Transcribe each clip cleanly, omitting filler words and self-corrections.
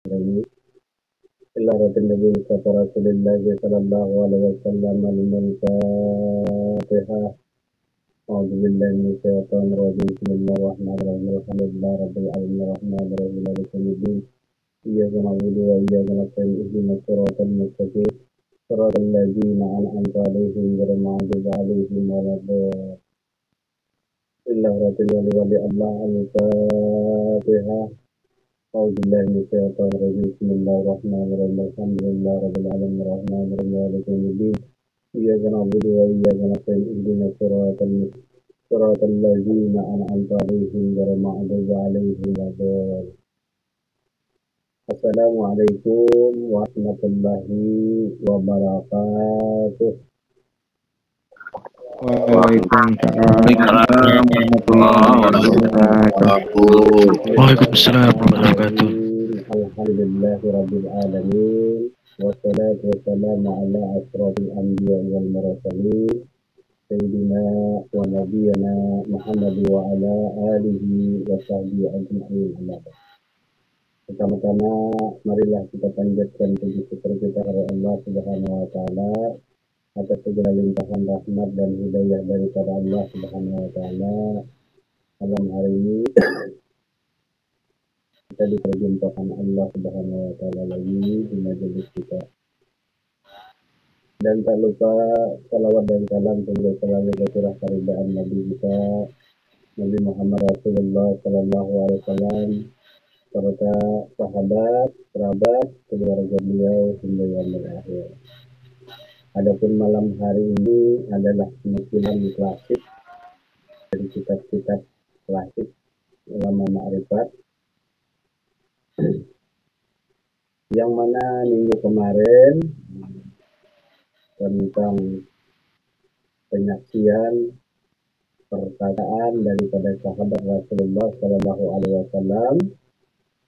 إلا النبي رسول الله صلى الله عليه وسلم الفاتحة. أعوذ بالله من الشيطان الرجيم. بسم الله الرحمن الرحيم. الحمد لله رب العالمين الرحمن الرحيم مالك يوم الدين. إياك نعبد وإياك نستعين اهدنا الصراط المستقيم صراط الذين أنعمت عليهم غير المغضوب عليهم ولا الضالين. إلا ولي الله الفاتحة. أعوذ بالله من الشيطان الرجيم. بسم الله الرحمن الرحيم. الحمد لله رب العالمين الرحمن الرحيم مالك يوم الدين. إياك نعبد وإياك نستعين اهدنا صراط الذين أنعمت عليهم غير المغضوب عليهم ولا الضالين. Assalamualaikum warahmatullahi wabarakatuh. Waalaikumsalam warahmatullahi wabarakatuh. Waalaikumsalam warahmatullahi wabarakatuh. Alhamdulillahirabbil alamin. Wassalatu wassalamu ala asrofil anbiya wal mursalin sayyidina wa nabiyana Muhammad wa ala alihi wa sahbihi ajma'in. Pertama-tama marilah kita panjatkan puji syukur kita kepada Allah Subhanahu wa taala atas segala limpahan rahmat dan hidayah daripada Allah Subhanahu wa taala. Malam hari ini kita diperjumpakan Allah Subhanahu wa taala lagi di majelis kita. Dan tak lupa salawat dan salam semoga selalu tercurah kepada Nabi kita Nabi Muhammad Rasulullah sallallahu alaihi wasallam serta sahabat, kerabat, keluarga beliau hingga yaumil akhir. Adapun malam hari ini adalah nukilan klasik dari kitab-kitab klasik ulama ma'rifat, yang mana minggu kemarin tentang penyaksian perkataan daripada sahabat Rasulullah Sallallahu Alaihi Wasallam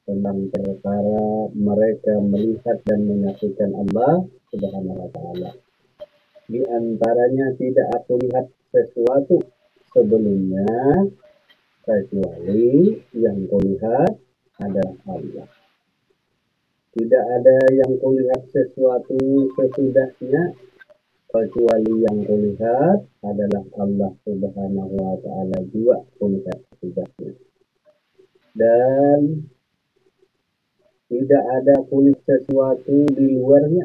tentang perkara mereka melihat dan menyaksikan Allah Subhanahu Wa Taala. Di antaranya tidak aku lihat sesuatu sebelumnya kecuali yang kulihat adalah Allah. Tidak ada yang kulihat sesuatu sesudahnya kecuali yang kulihat adalah Allah Subhanahu Wa Taala juga kulihat sesudahnya. Dan tidak ada kulihat sesuatu di luarnya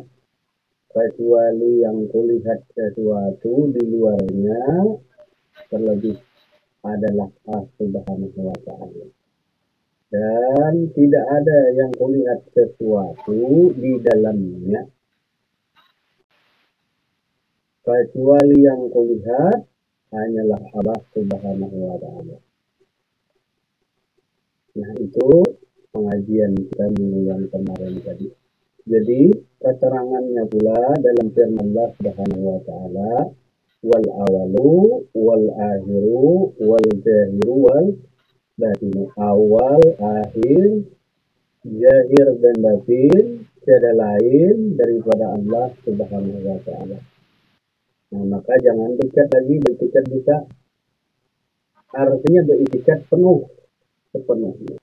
kecuali yang kulihat sesuatu di luarnya terlebih adalah Allah Subhanahu wa taala. Dan tidak ada yang kulihat sesuatu di dalamnya kecuali yang kulihat hanyalah Allah Subhanahu wa taala. Nah, itu pengajian kita minggu yang kemarin tadi. Jadi keterangannya pula dalam firman Allah Subhanahu wa taala, wal awalu wal akhiru wal zahiru wal batinu. Awal, akhir, zahir dan batin tiada lain daripada Allah Subhanahu wa taala. Nah, maka jangan dekat lagi bertikat bisa. Artinya beritikat penuh sepenuhnya.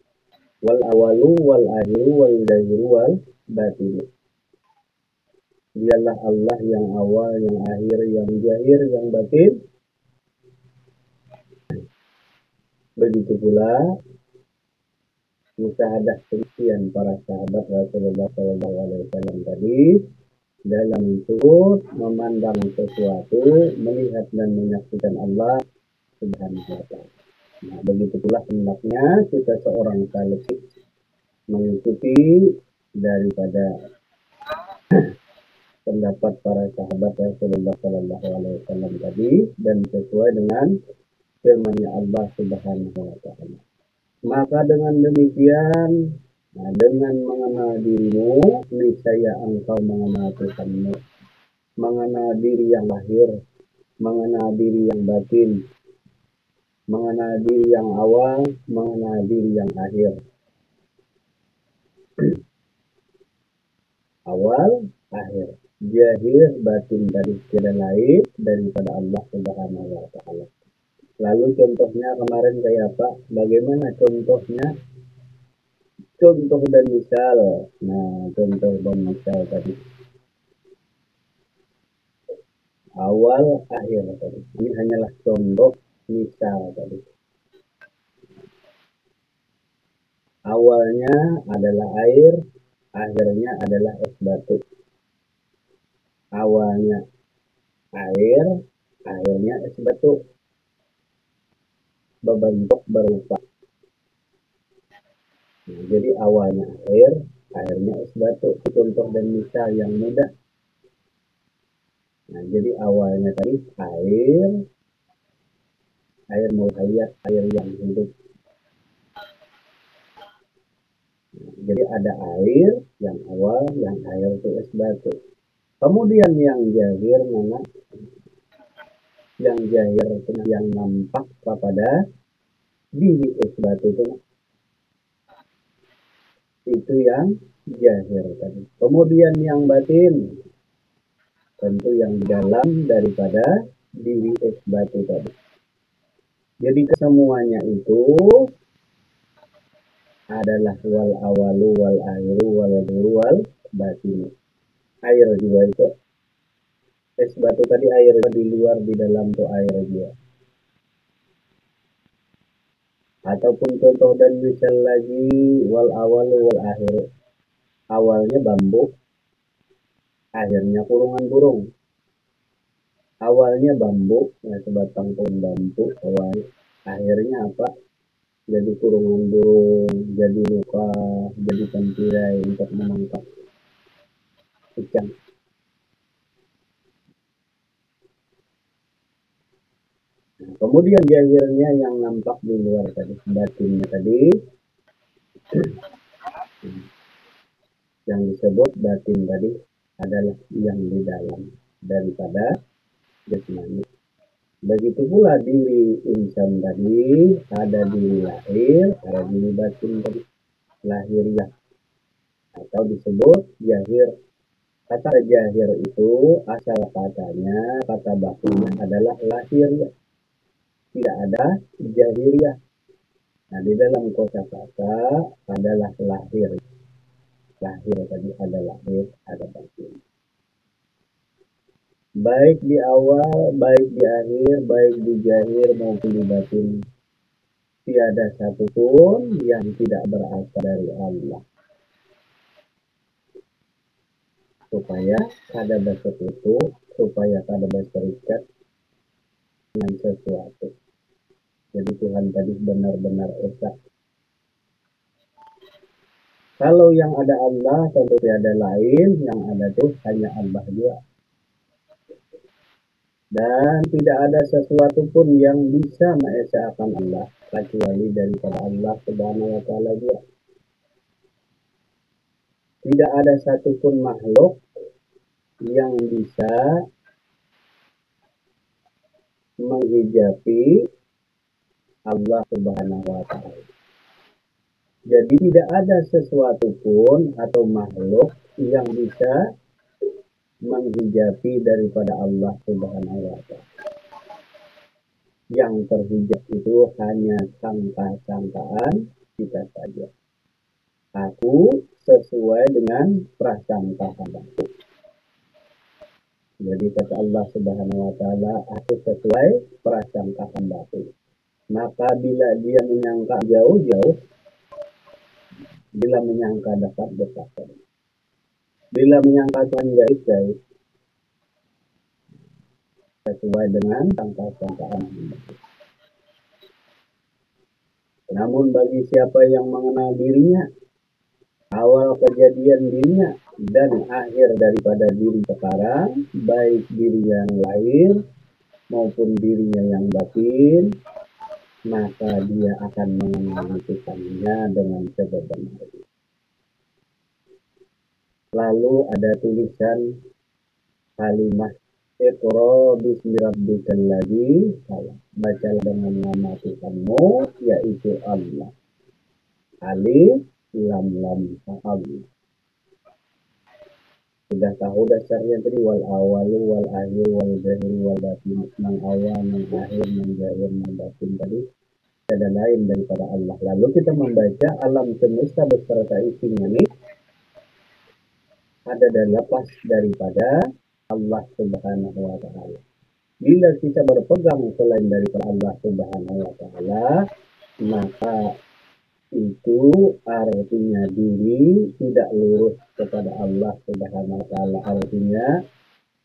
Wal awalu wal akhiru wal zahiru wal batin. Dialah Allah yang awal, yang akhir, yang zahir, yang batin. Begitu pula musyahadah kesucian para sahabat Rasulullah SAW tadi dalam turut memandang sesuatu, melihat dan menyaksikan Allah Subhanahu wa taala. Nah, begitu pula hendaknya kita seorang salik mengikuti daripada pendapat para sahabat Rasulullah Sallallahu Alaihi Wasallam tadi dan sesuai dengan firman-Nya Allah Subhanahu Wa Taala. Maka dengan demikian, nah, dengan mengenal dirimu, niscaya engkau mengenal Tuhanmu, mengenal diri yang lahir, mengenal diri yang batin, mengenal diri yang awal, mengenal diri yang akhir. Awal, akhir, zahir, batin dari tiada lain daripada Allah Subhanahu wa taala. Lalu contohnya kemarin kayak apa? Bagaimana contohnya contoh dan misal. Nah, contoh dan misal tadi. Awal, akhir tadi. Ini hanyalah contoh misal tadi. Awalnya adalah air, akhirnya adalah es batu. Awalnya air, akhirnya es batu. Berbentuk berupa. Nah, jadi awalnya air, akhirnya es batu. Contoh dan misal yang mudah. Nah, jadi awalnya tadi air muhayat, air yang hidup. Nah, jadi ada air yang awal, yang air itu es batu. Kemudian yang jahir mana? Yang jahir itu yang nampak kepada diri es batu itu yang jahir tadi. Kemudian yang batin tentu yang di dalam daripada diri es batu tadi. Jadi kesemuanya itu adalah wal awalu wal akhiru wal dhuru wal batin. Air juga itu. Es batu tadi air di luar, di dalam itu air juga. Ataupun contoh dan misal lagi wal awalu wal akhiru. Awalnya bambu, akhirnya kurungan burung. Awalnya bambu, ya sebatang pohon bambu, awalnya. Akhirnya apa? Jadi kurungan burung, jadi luka, jadi tempirai untuk menangkap ikan. Nah, kemudian jahirnya yang nampak di luar tadi, batinnya tadi, yang disebut batin tadi adalah yang di dalam daripada jasmani. Begitu pula diri insan tadi, ada diri lahir, ada diri batin tadi, lahiriah atau disebut jahir. Kata jahir itu asal katanya, kata bakunya adalah lahiriah, tidak ada jahiriah. Nah, di dalam kosakata adalah lahir. Lahir tadi ada lahir, ada batin. Baik di awal, baik di akhir, baik di jahir maupun di batin, tiada satupun yang tidak berasal dari Allah. Supaya kada bersekutu, supaya kada berserikat dengan sesuatu. Jadi Tuhan tadi benar-benar esa. Kalau yang ada Allah tentu tiada lain, yang ada itu hanya Allah juga. Dan tidak ada sesuatu pun yang bisa mengesahkan Allah kecuali daripada Allah Subhanahu wa taala juga. Tidak ada satupun makhluk yang bisa menghijabi Allah Subhanahu wa taala. Jadi tidak ada sesuatu pun atau makhluk yang bisa menghijabi daripada Allah Subhanahu wa taala. Yang terhijab itu hanya sangka-sangkaan kita saja. Aku sesuai dengan prasangka hambaku. Jadi kata Allah Subhanahu wa taala, aku sesuai prasangka hambaku. Maka bila dia menyangka jauh-jauh, bila menyangka dekat-dekat, bila menyangka Tuhan gaib-gaib, sesuai dengan sangka-sangkaan hambaku. Namun bagi siapa yang mengenal dirinya, awal kejadian dirinya dan akhir daripada diri sekarang, baik diri yang lahir maupun dirinya yang batin, maka dia akan mengenal Tuhannya dengan sebenarnya. Lalu ada tulisan kalimat Iqra bismi rabbikal ladzi khalaq. Baca dengan nama Tuhanmu yaitu Allah. Alif lam lam Allah. Sudah tahu dasarnya tadi wal awalu wal akhir wal zahir wal batin. Nang awal, nang akhir, nang zahir, nang batin tadi. tiada lain daripada Allah. Lalu kita membaca alam semesta beserta isinya ini ada dan lepas daripada Allah Subhanahu wa Ta'ala. Bila kita berpegang selain daripada Allah Subhanahu wa Ta'ala, maka itu artinya diri tidak lurus kepada Allah Subhanahu wa Ta'ala. Artinya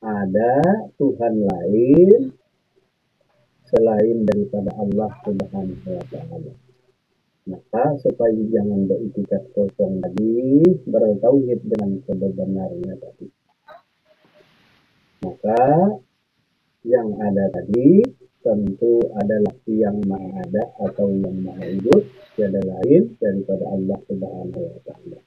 ada Tuhan lain selain daripada Allah Subhanahu wa Ta'ala. Maka supaya jangan berikat kosong tadi, bertauhid dengan sebenarnya tadi. Maka yang ada tadi tentu adalah yang maha ada atau yang maha hidup, tiada lain daripada Allah Subhanahu wa Ta'ala.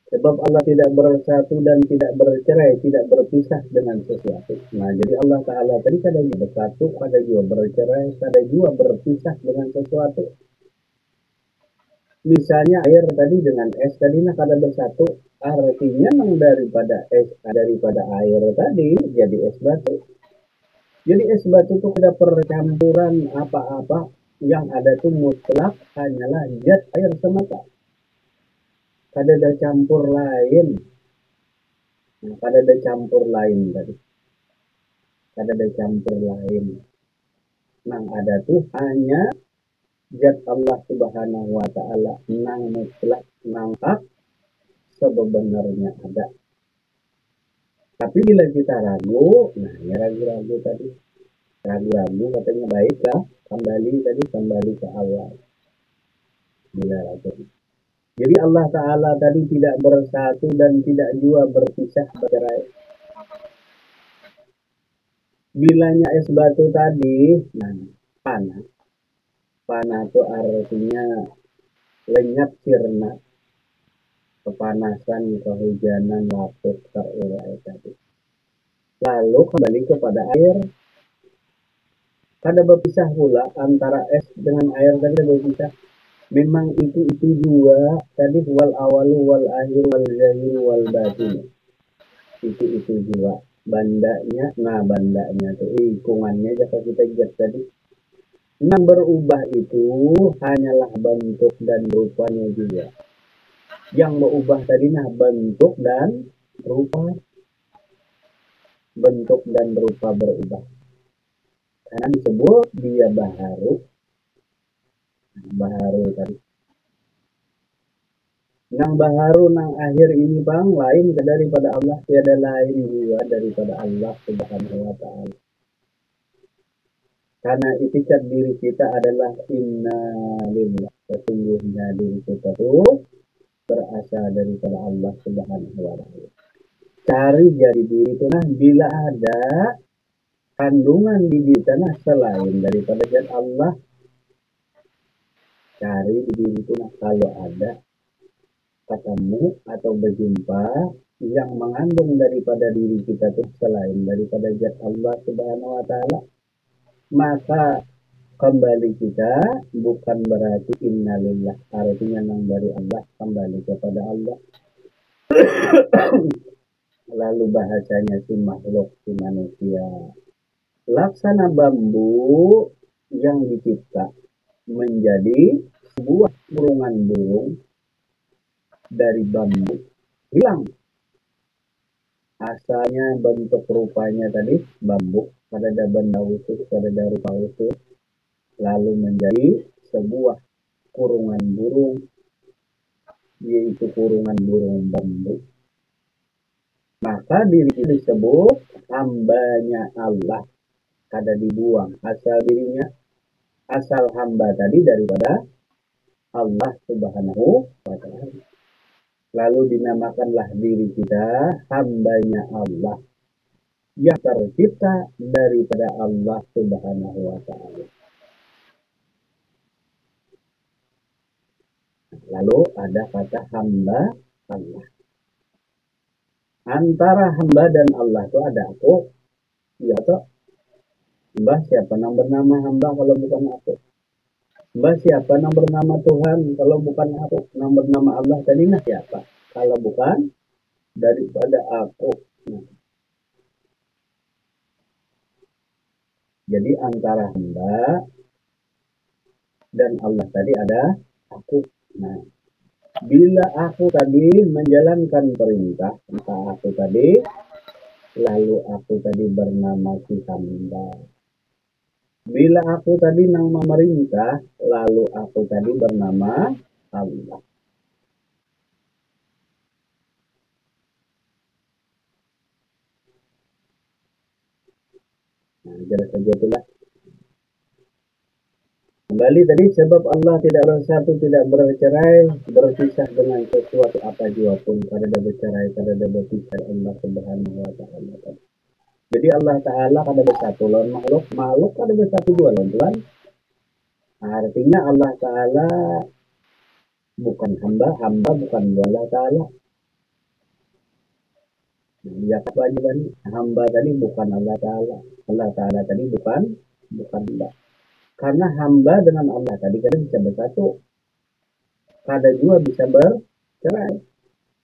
Sebab Allah tidak bersatu dan tidak bercerai, tidak berpisah dengan sesuatu. Nah, jadi Allah Ta'ala tadi kadang bersatu, kadang juga bercerai, kadang juga berpisah dengan sesuatu. Misalnya air tadi dengan es tadi kadang bersatu, artinya daripada es, daripada air tadi jadi es batu. Jadi es batu itu ada percampuran apa-apa, yang ada itu mutlak hanyalah zat air semata. Kada ada campur lain. Nah, kada ada campur lain tadi. Kada ada campur lain. Nang ada tuh hanya zat Allah Subhanahu wa Ta'ala, nang mutlak, nang hak sebenarnya ada. Tapi bila kita ragu, nah ya ragu-ragu tadi. Ragu-ragu katanya baiklah, kembali ke awal. Bila ragu. Jadi Allah Ta'ala tadi tidak bersatu dan tidak juga berpisah bercerai. Bilanya es batu tadi, nah panah. Panah itu artinya lenyap sirna. Kepanasan, kehujanan, laput, terurai tadi. Lalu kembali kepada air. Kada berpisah pula antara es dengan air tadi berpisah. Memang itu juga tadi wal awalu wal akhir wal zahir wal batin. Itu juga bandanya. Nah bandanya tuh hitungannya jika kita lihat tadi. Yang berubah itu hanyalah bentuk dan rupanya juga. Yang berubah tadi bentuk dan rupa. Bentuk dan rupa berubah. Karena disebut dia baharu. Baharu tadi. Nang baharu nang akhir ini bang lain daripada Allah, tiada lain juga daripada Allah Subhanahu wa Ta'ala. Karena itikat diri kita adalah inna lillah, sesungguhnya diri kita itu berasal daripada Allah Subhanahu wa Ta'ala. Cari jadi diri itu bila ada kandungan di diri tanah selain daripada zat Allah. Cari di diri itu kalau ada ketemu atau berjumpa yang mengandung daripada diri kita itu selain daripada zat Allah Subhanahu wa Ta'ala, maka kembali kita bukan berarti innalillah, artinya nang dari Allah kembali kepada Allah. Lalu bahasanya si makhluk, si manusia laksana bambu yang dicipta menjadi sebuah kurungan burung dari bambu hilang. Asalnya bentuk rupanya tadi bambu, pada ada benda usus, pada ada rupa usus, lalu menjadi sebuah kurungan burung, yaitu kurungan burung bambu. Maka diri itu disebut hambanya Allah. Kada dibuang asal dirinya, asal hamba tadi daripada Allah Subhanahu wa Ta'ala. Lalu dinamakanlah diri kita hambanya Allah yang tercipta daripada Allah Subhanahu wa Ta'ala. Lalu ada kata hamba Allah. Antara hamba dan Allah itu ada aku. Ya toh. Mbah siapa yang bernama hamba kalau bukan aku? Mbah siapa yang bernama Tuhan kalau bukan aku? Yang bernama Allah tadi siapa? Kalau bukan daripada aku. Nah. Jadi antara hamba dan Allah tadi ada aku. Nah, bila aku tadi menjalankan perintah, maka aku tadi, lalu aku tadi bernama si hamba. Bila aku tadi nama merintah, lalu aku tadi bernama Allah. Nah, jelas saja itulah. Kembali tadi, sebab Allah tidak bersatu, tidak bercerai, berpisah dengan sesuatu apa jua pun, kada bercerai, kada berpisah Allah Subhanahu wa taala. Jadi Allah taala kada bersatu lawan makhluk, makhluk kada bersatu jua lawan Tuhan. Artinya Allah taala bukan hamba, hamba bukan Allah taala. Ya kewajiban hamba tadi bukan Allah taala. Allah taala tadi bukan hamba. Karena hamba dengan Allah tadi kada bisa bersatu. Kada juga bisa bercerai.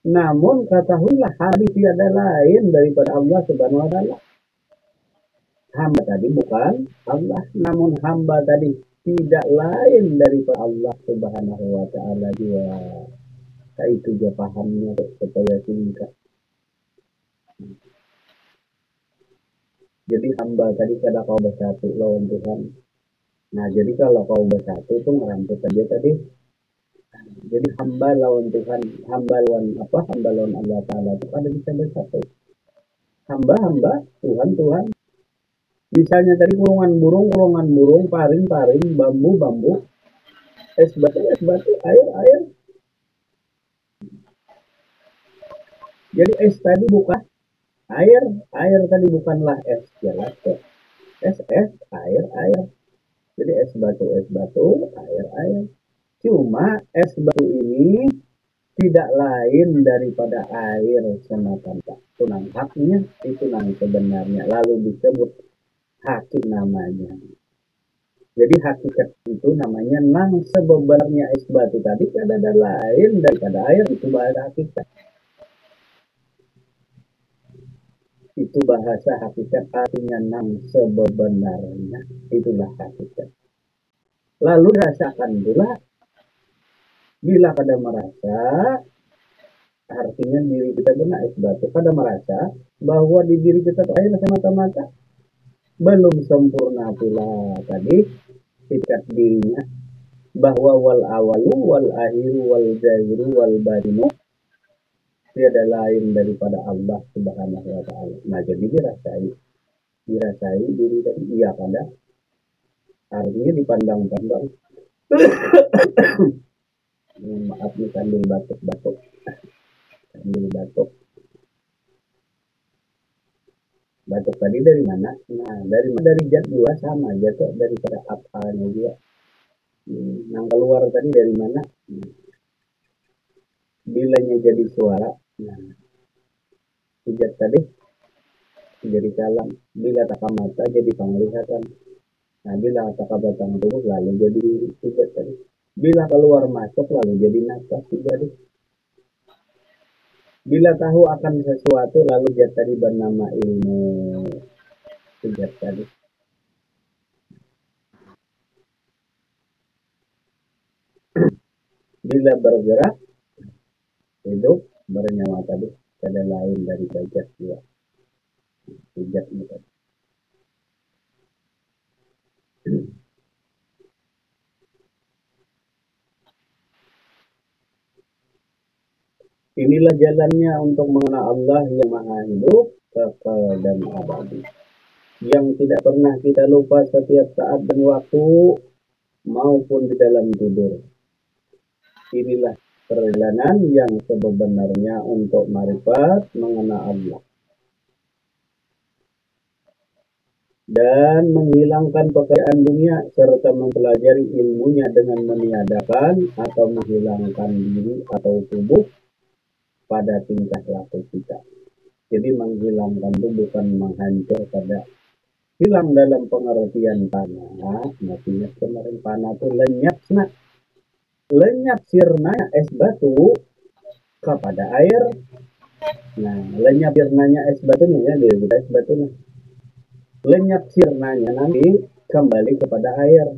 Namun ketahuilah hadis tiada lain daripada Allah Subhanahu wa taala. Hamba tadi bukan Allah, namun hamba tadi tidak lain daripada Allah Subhanahu wa taala juga. Itu dia pahamnya supaya singkat. Jadi hamba tadi kada kau bersatu lawan Tuhan. Nah, jadi kalau kau bersatu itu ngeramput aja tadi. Jadi hamba lawan Tuhan, hamba lawan apa? Hamba lawan Allah Taala itu kada bisa bersatu. Hamba, Tuhan. Misalnya tadi kurungan burung, paring, bambu, es batu, air. Jadi es tadi bukan air tadi bukanlah es, jelas kok. Es, air. Jadi es batu, air. Cuma es batu ini tidak lain daripada air semata-mata. Itu nang haknya, itu nang sebenarnya. Lalu disebut hakikat namanya. Jadi hakikat itu namanya nang sebenarnya es batu tadi tidak ada lain daripada air, itu bahasa hakikat. Itu bahasa hakikat, artinya nang sebenarnya, itulah hakikat. Lalu rasakan pula, bila kada merasa, artinya diri kita kena es batu, kada merasa bahwa di diri kita itu air semata-mata. Belum sempurna pula tadi hakikat dirinya, bahwa wal awalu wal akhiru wal zahiru wal batinu tiada lain daripada Allah Subhanahu wa taala. Nah, jadi dirasai diri tadi, iya kada, artinya dipandang-pandang. Maaf nih sambil batuk. Batuk tadi dari mana? Nah, dari zat juga sama aja tuh, daripada apalnya juga. Yang keluar tadi dari mana? Bilanya jadi suara. Nah, zat tadi jadi kalam. Bila tak mata jadi penglihatan. Nah, bila tak batang tubuh lalu jadi zat tadi. Bila keluar masuk lalu jadi nafas jadi. Bila tahu akan sesuatu lalu zat tadi bernama ilmu. Zat tadi. Bila bergerak, hidup, bernyawa tadi, ada lain dari zat juga. Zat itu. Inilah jalannya untuk mengenal Allah yang maha hidup, kekal dan abadi. Yang tidak pernah kita lupa setiap saat dan waktu, maupun di dalam tidur. Inilah perjalanan yang sebenarnya untuk marifat mengenal Allah. Dan menghilangkan pekerjaan dunia serta mempelajari ilmunya dengan meniadakan atau menghilangkan diri atau tubuh pada tingkah laku kita. Jadi menghilangkan itu bukan menghancur, pada hilang dalam pengertian panah. Maksudnya kemarin panah itu lenyap sirna es batu kepada air. Nah, lenyap sirnanya es batunya ya, dari es batunya. Lenyap sirnanya nanti kembali kepada air.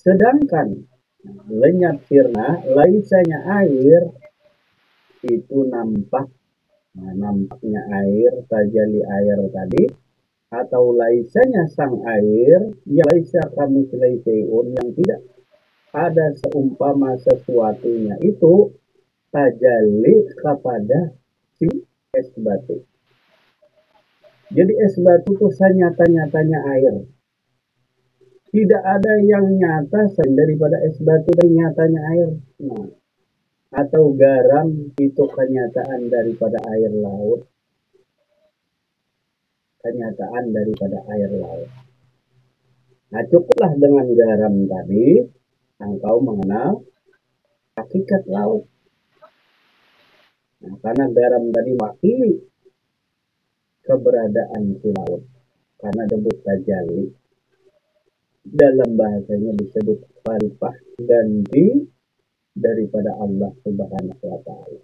Sedangkan lenyap sirna, laisanya air itu nampak. Nah, nampaknya air, tajalli air tadi, atau laisanya sang air, ya laisa kami syai'un, yang tidak ada seumpama sesuatunya itu tajalli kepada si es batu. Jadi es batu itu senyata-nyatanya air. Tidak ada yang nyata selain daripada es batu ternyatanya air. Nah, atau garam itu kenyataan daripada air laut. Kenyataan daripada air laut. Nah, cukuplah dengan garam tadi, engkau mengenal hakikat laut. Nah, karena garam tadi mewakili keberadaan si laut. Karena debut tajalli. Dalam bahasanya disebut falifah, ganti daripada Allah Subhanahu wa Ta'ala.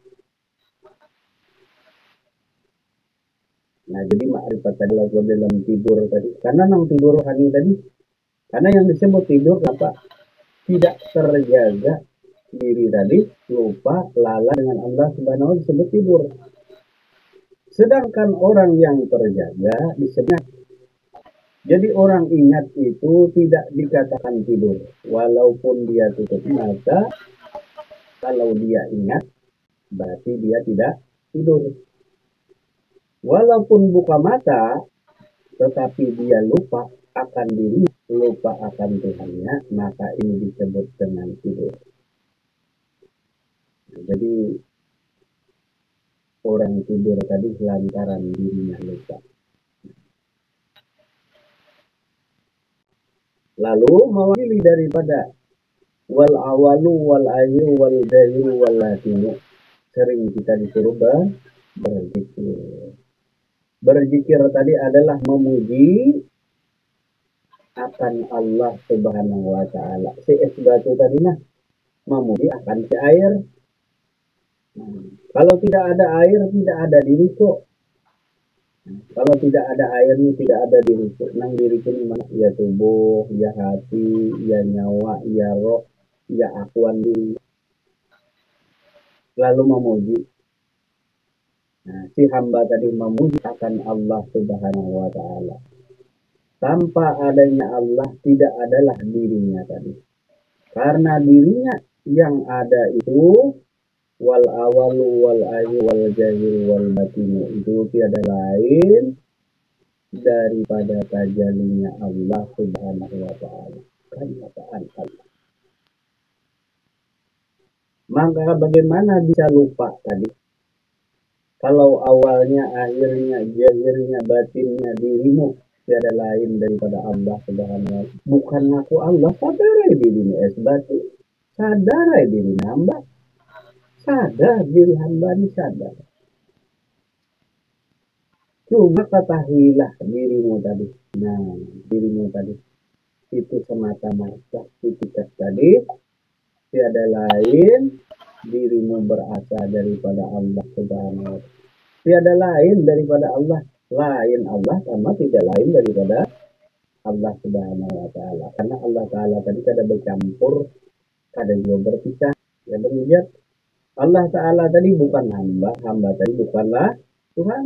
Nah, jadi ma'rifat tadi lakukan dalam tidur tadi. Karena nang tidur hani tadi, karena yang disebut tidur apa? Tidak terjaga diri tadi, lupa, lalai dengan Allah Subhanahu wa Ta'ala disebut tidur. Sedangkan orang yang terjaga disebut. Jadi orang ingat itu tidak dikatakan tidur. Walaupun dia tutup mata, kalau dia ingat, berarti dia tidak tidur. Walaupun buka mata, tetapi dia lupa akan diri, lupa akan Tuhannya, maka ini disebut dengan tidur. Jadi orang tidur tadi lantaran dirinya lupa. Lalu mewakili daripada wal awalu wal ayu wal dahiru wal latinu. Sering kita disuruh berzikir. Berzikir tadi adalah memuji akan Allah Subhanahu wa Ta'ala. Si es batu tadi nah memuji akan si air. Nah, kalau tidak ada air, tidak ada diriku. Kalau tidak ada airnya, tidak ada diriku. Nang diriku ini mana? Ya tubuh, ya hati, ya nyawa, ya roh, ya akuan diri. Lalu memuji. Nah, si hamba tadi memuji akan Allah Subhanahu wa Ta'ala. Tanpa adanya Allah, tidak adalah dirinya tadi. Karena dirinya yang ada itu wal awalu wal ayu wal jahil wal batinu, itu tiada lain daripada tajallinya Allah Subhanahu wa Ta'ala. Kenyataan Allah. Maka bagaimana bisa lupa tadi? Kalau awalnya, akhirnya, jahirnya, batinnya dirimu tiada lain daripada Allah Subhanahu wa Ta'ala. Bukan ngaku Allah, sadarai dirinya es batu. Sadarai diri hamba. Sadar diri hamba ini sadar. Cuma ketahuilah dirimu tadi. Nah, dirimu tadi itu semata-mata itikat tadi tiada lain, dirimu berasal daripada Allah Subhanahu wa Ta'ala. Tiada lain daripada Allah. Lain Allah sama tidak lain daripada Allah Subhanahu wa Ta'ala. Karena Allah Ta'ala tadi kada bercampur, kada juga berpisah. Ya demikian. Allah Ta'ala tadi bukan hamba, hamba tadi bukanlah Tuhan.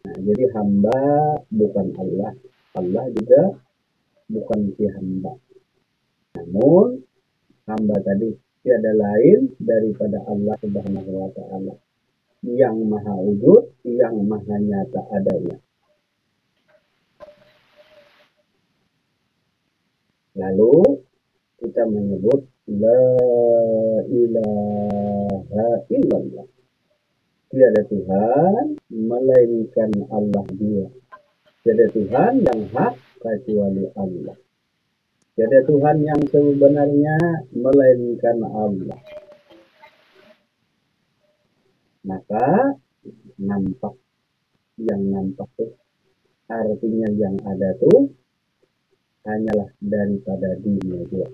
Nah, jadi hamba bukan Allah, Allah juga bukan si hamba. Namun hamba tadi tiada lain daripada Allah Subhanahu wa Ta'ala yang maha wujud, yang maha nyata adanya. Lalu kita menyebut la ilaha illallah. Tiada Tuhan melainkan Allah dia. Tiada Tuhan yang hak kecuali Allah. Tiada Tuhan yang sebenarnya melainkan Allah. Maka nampak, yang nampak tuh artinya yang ada tuh hanyalah daripada dirinya dia.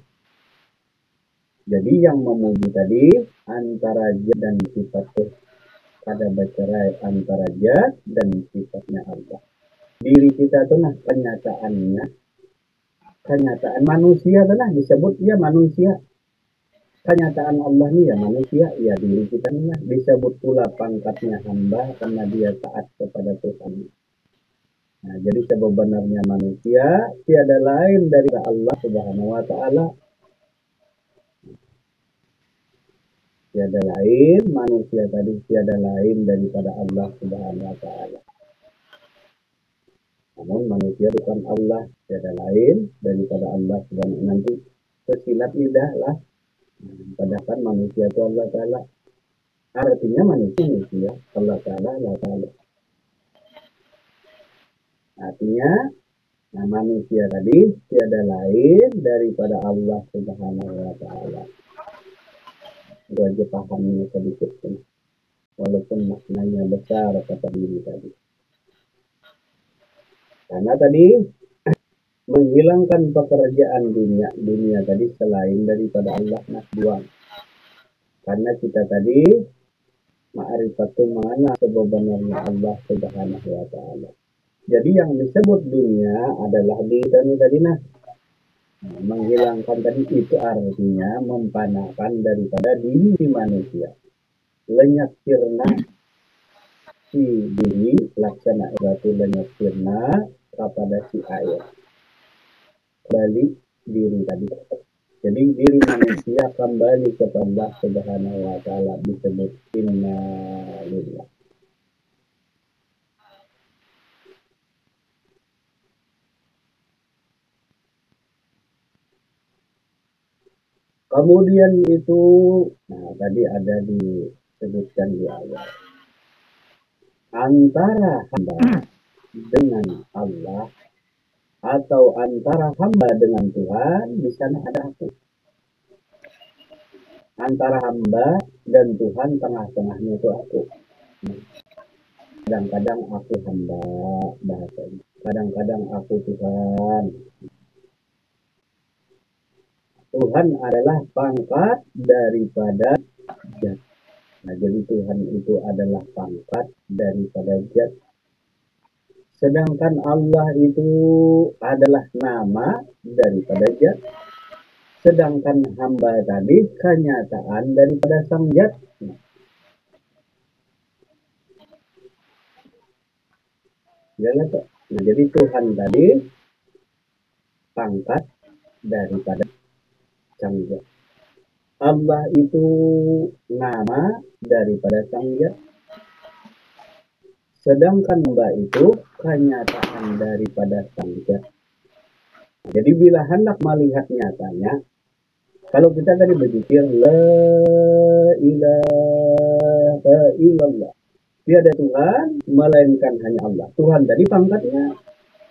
Jadi yang memuji tadi antara zat dan sifat tuh ada bercerai antara zat dan sifatnya Allah. Diri kita tuh nah kenyataannya kenyataan manusia adalah disebut ya manusia. Kenyataan Allah nih ya manusia, ya diri kita nih disebut pula pangkatnya hamba karena dia taat kepada Tuhan. Nah, jadi sebenarnya manusia tiada lain dari Allah Subhanahu wa taala. Tiada lain manusia tadi tiada lain daripada Allah Subhanahu wa taala. Namun manusia bukan Allah, tiada lain daripada Allah Subhanahu nanti tersilat lidah lah. Padahal manusia itu Allah Ta'ala. Artinya manusia, Allah Ta'ala, Allah Ta'ala. Artinya, nah manusia tadi tiada lain daripada Allah Subhanahu wa Ta'ala. Itu aja pahamnya sedikit pun. Walaupun maknanya besar kata diri tadi. Karena tadi menghilangkan pekerjaan dunia tadi selain daripada Allah dua. Karena kita tadi ma'rifatul mana sebenarnya Allah Subhanahu wa taala. Jadi yang disebut dunia adalah diri tadi menghilangkan tadi itu artinya mempanakan daripada diri manusia. Lenyap sirna si diri laksana berarti lenyap sirna kepada si air. Balik diri tadi. Jadi diri manusia kembali kepada Allah Subhanahu wa taala disebut inna lillah. Kemudian itu nah tadi ada disebutkan di awal. Antara hamba dengan Allah atau antara hamba dengan Tuhan di sana ada aku. Antara hamba dan Tuhan tengah-tengahnya itu aku. Kadang-kadang aku hamba bahasanya. Kadang-kadang aku Tuhan. Tuhan adalah pangkat daripada zat. Nah, jadi Tuhan itu adalah pangkat daripada zat. Sedangkan Allah itu adalah nama daripada zat. Sedangkan hamba tadi kenyataan daripada sang zat. Nah, jadi Tuhan tadi pangkat daripada sang zat. Allah itu nama daripada sang zat. Sedangkan hamba itu kenyataan daripada sang zat. Jadi bila hendak melihat nyatanya, kalau kita tadi berzikir la ilaha illallah, tiada Tuhan melainkan hanya Allah. Tuhan tadi pangkatnya,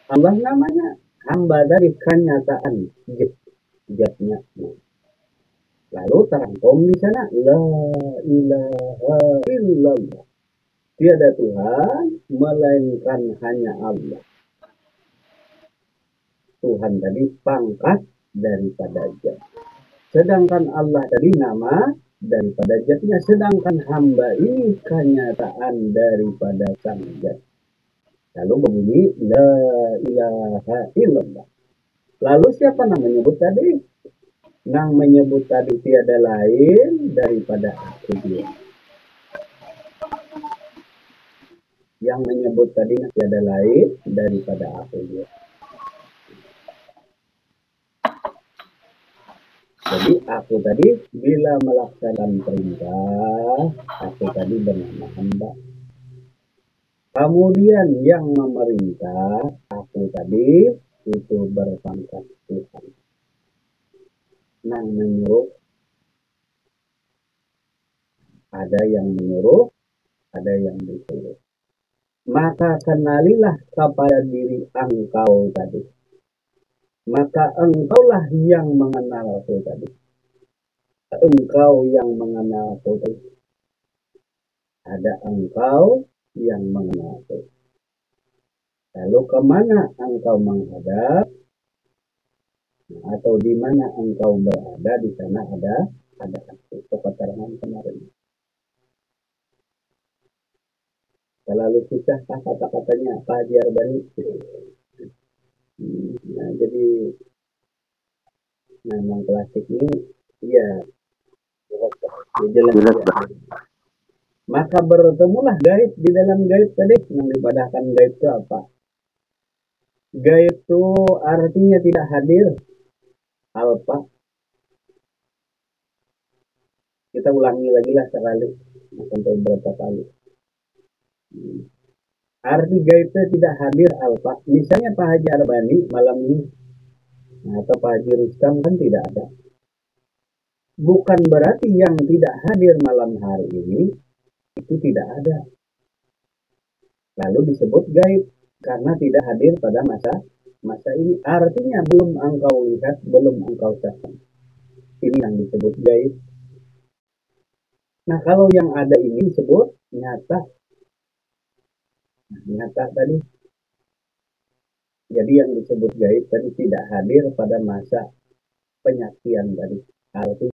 Allah namanya, hamba dari kenyataan zatnya. Lalu terangkum di sana la ilaha illallah, tiada Tuhan melainkan hanya Allah. Tuhan tadi pangkat daripada zat. Sedangkan Allah tadi nama daripada zatnya. Sedangkan hamba ini kenyataan daripada sang zat. Lalu berbunyi la ilaha illallah. Lalu siapa yang menyebut tadi? Yang menyebut tadi tiada lain daripada aku dia. Yang menyebut tadi tiada lain daripada aku dia. Jadi aku tadi bila melaksanakan perintah, aku tadi bernama hamba. Kemudian yang memerintah, aku tadi itu berpangkat Tuhan. Yang menyuruh, ada yang menyuruh, ada yang disuruh. Maka kenalilah kepada diri engkau tadi. Maka engkaulah yang mengenal aku tadi. Engkau yang mengenal aku tadi. Ada engkau yang mengenal aku. Lalu kemana engkau menghadap? Atau di mana engkau berada, di sana ada aku. Keterangan kemarin. Terlalu susah kata-katanya Pak Haji Arbani. Nah, jadi Nah, memang klasik ini, iya, jelas Jelas, ya. Pak. Maka bertemulah gaib di dalam gaib tadi. Yang dipadahkan gaib itu apa? Gaib itu artinya tidak hadir. Alfa. Kita ulangi lagi lah sekali. Sampai berapa kali. Arti gaib itu tidak hadir alfa. Misalnya Pak Haji Arbani malam ini. Atau Pak Haji Rustam kan tidak ada. Bukan berarti yang tidak hadir malam hari ini itu tidak ada. Lalu disebut gaib karena tidak hadir pada masa ini. Artinya belum engkau lihat, belum engkau saksikan. Ini yang disebut gaib. Nah, kalau yang ada ini disebut nyata. Nah, nyata tadi. Jadi yang disebut gaib tadi tidak hadir pada masa penyaksian tadi. Artinya